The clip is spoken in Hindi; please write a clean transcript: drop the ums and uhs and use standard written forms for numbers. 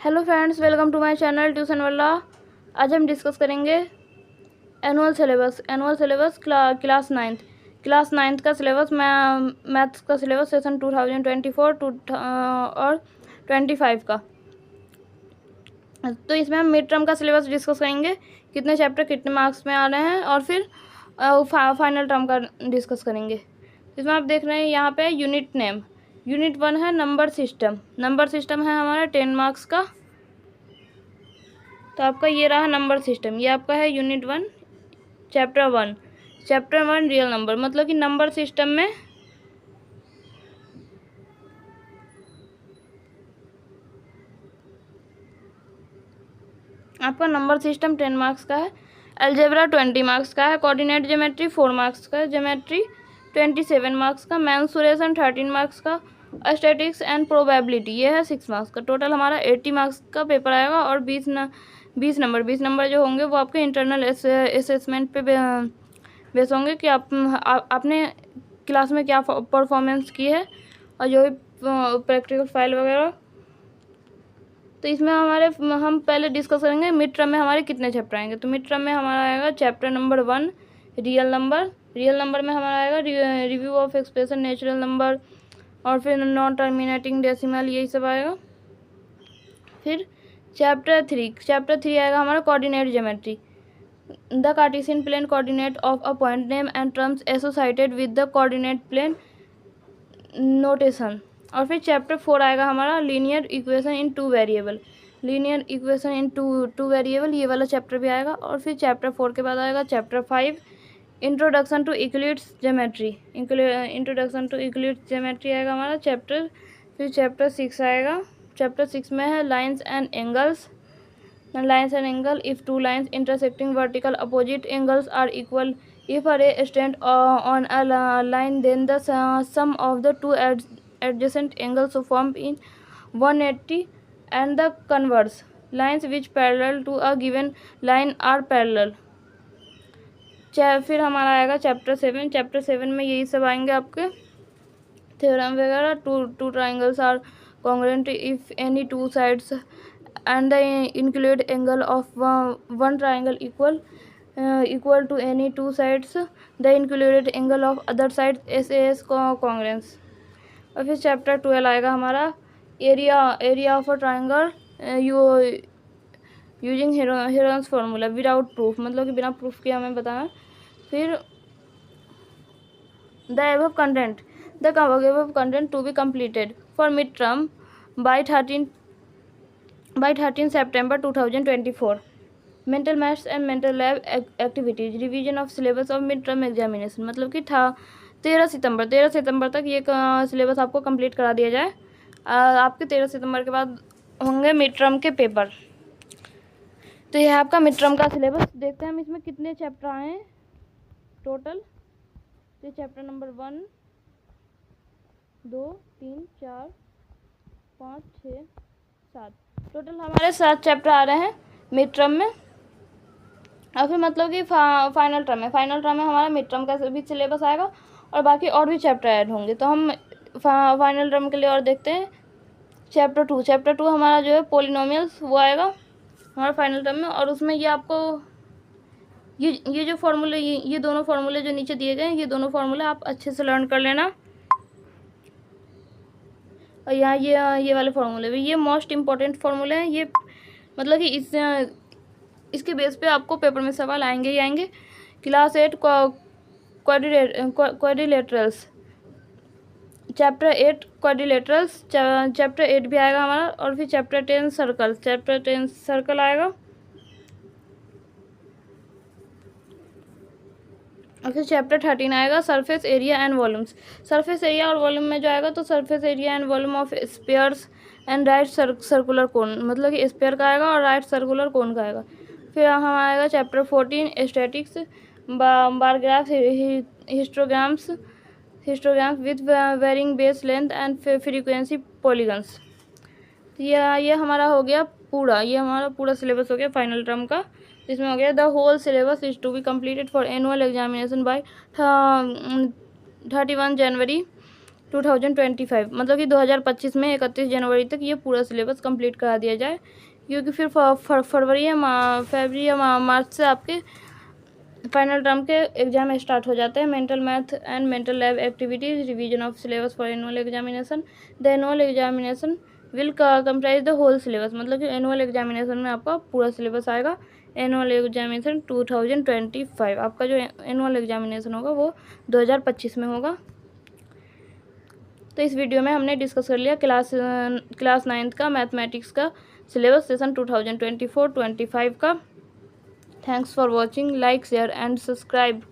Hello friends, welcome to my channel tuition वाला। आज हम डिस्कस करेंगे एनुअल सिलेबस क्लास नाइन्थ का सिलेबस। मैथ्स का सिलेबस सेशन 2024 और 25 का। तो इसमें हम मिड टर्म का सिलेबस डिस्कस करेंगे, कितने चैप्टर कितने मार्क्स में आ रहे हैं, और फिर फाइनल टर्म का डिस्कस करेंगे। इसमें आप देख रहे हैं यहाँ पे यूनिट नेम। यूनिट 1 है नंबर सिस्टम है हमारा 10 मार्क्स का। तो आपका ये रहा नंबर सिस्टम, ये आपका है यूनिट 1 चैप्टर 1 रियल नंबर। मतलब कि नंबर सिस्टम में आपका नंबर सिस्टम 10 मार्क्स का है। अलजेब्रा 20 मार्क्स का है। कोऑर्डिनेट ज्योमेट्री 4 मार्क्स का है। ज्योमेट्री 27 मार्क्स का। मेंसुरेशन 13 मार्क्स का। स्टैटिक्स एंड प्रोबेबिलिटी ये है 6 मार्क्स का। टोटल हमारा 80 मार्क्स का पेपर आएगा। और 20 नंबर जो होंगे वो आपके इंटरनल असेसमेंट पे बेस होंगे कि आपने क्लास में क्या परफॉर्मेंस की है, और जो भी प्रैक्टिकल फाइल वगैरह। तो इसमें हम पहले डिस्कस करेंगे मिड टर्म में हमारे कितने चैप्टर आएंगे। तो मिड टर्म में हमारा आएगा चैप्टर नंबर 1 रियल नंबर में हमारा आएगा review of expression natural number, और फिर नॉन टर्मिनेटिंग डेसिमल, यही सब आएगा। फिर चैप्टर 3 आएगा हमारा coordinate geometry, the Cartesian plane coordinate of a point name and terms associated with the coordinate plane notation. और फिर चैप्टर 4 आएगा हमारा linear equation in two variable, ये वाला चैप्टर भी आएगा। और फिर चैप्टर 4 के बाद आएगा chapter 5 introduction to Euclid's geometry आएगा हमारा चैप्टर। फिर चैप्टर 6 आएगा। चैप्टर 6 में है lines and angle. If two lines intersecting vertical opposite angles are equal, if a ray stands on a line, then the sum of the two adjacent angles formed in 180, and the converse lines which parallel to a given line are parallel। फिर हमारा आएगा चैप्टर 7 में यही सब आएंगे आपके थ्योरम वगैरह। Two triangles are congruent if any two sides and the included angle of one triangle equal to any two sides, the included angle of other side SAS congruence। और फिर चैप्टर 12 आएगा हमारा area of a triangle using Heron's formula without proof, मतलब कि बिना प्रूफ के हमें बताना। फिर the above content to be completed for mid term by 13 September 2024। Mental maths and mental lab activities, revision of syllabus of mid term examination. मतलब कि 13 सितंबर तक ये सिलेबस आपको कंप्लीट करा दिया जाए। आपके 13 सितंबर के बाद होंगे मिड टर्म के पेपर। तो यह है आपका मिड टर्म का सिलेबस। देखते हैं हम इसमें कितने चैप्टर आए हैं टोटल। तो चैप्टर नंबर 1 2 3 4 5 6 7, टोटल हमारे 7 चैप्टर आ रहे हैं मिड टर्म में। और फिर मतलब कि फाइनल टर्म में हमारा मिड टर्म का भी सिलेबस आएगा, और बाकी और भी चैप्टर ऐड होंगे। तो हम फाइनल टर्म के लिए और देखते हैं चैप्टर 2 हमारा जो है पोलिनोमियल्स, वो आएगा हमारा फाइनल टर्म में। और उसमें ये आपको ये जो फार्मूले, ये दोनों फार्मूले जो नीचे दिए गए हैं, ये दोनों फार्मूले आप अच्छे से लर्न कर लेना। और यहाँ ये वाले फार्मूले भी, ये मोस्ट इम्पॉर्टेंट फार्मूले हैं। ये मतलब कि इसके बेस पे आपको पेपर में सवाल आएंगे ही आएंगे। Class 8 quadrilaterals, chapter 8 quadrilaterals, chapter 8 भी आएगा हमारा। और फिर चैप्टर 10 सर्कल आएगा। और फिर चैप्टर 13 आएगा surface area and volumes. Surface area और वॉल्यूम में जो आएगा, तो surface area and volume of spheres and right circular cone, मतलब कि स्पेयर का आएगा और राइट सर्कुलर कोन का आएगा। फिर हम आएगा chapter 14 statistics, bar graph, histograms with varying base length and frequency polygons. ये हमारा हो गया पूरा सिलेबस हो गया फाइनल टर्म का। इसमें हो गया the whole syllabus is to be completed for annual examination by 31 January 2025, मतलब कि 2025 में 31 जनवरी तक ये पूरा सिलेबस कंप्लीट करा दिया जाए, क्योंकि फिर फरवरी या फरवरी या मार्च से आपके फाइनल टर्म के एग्जाम स्टार्ट हो जाते हैं। Mental math and mental lab activities, revision of syllabus for annual examination. The annual examination will comprise the whole syllabus, मतलब कि एनुअल एग्जामिनेशन में आपका पूरा सिलेबस आएगा। एनुअल एग्जामिनेशन 2025, आपका जो एनुअल एग्जामिनेशन होगा वो 2025 में होगा। तो इस वीडियो में हमने डिस्कस कर लिया क्लास 9th का मैथमेटिक्स का सिलेबस सेशन 2024-25 का। Thanks for watching, like share and subscribe.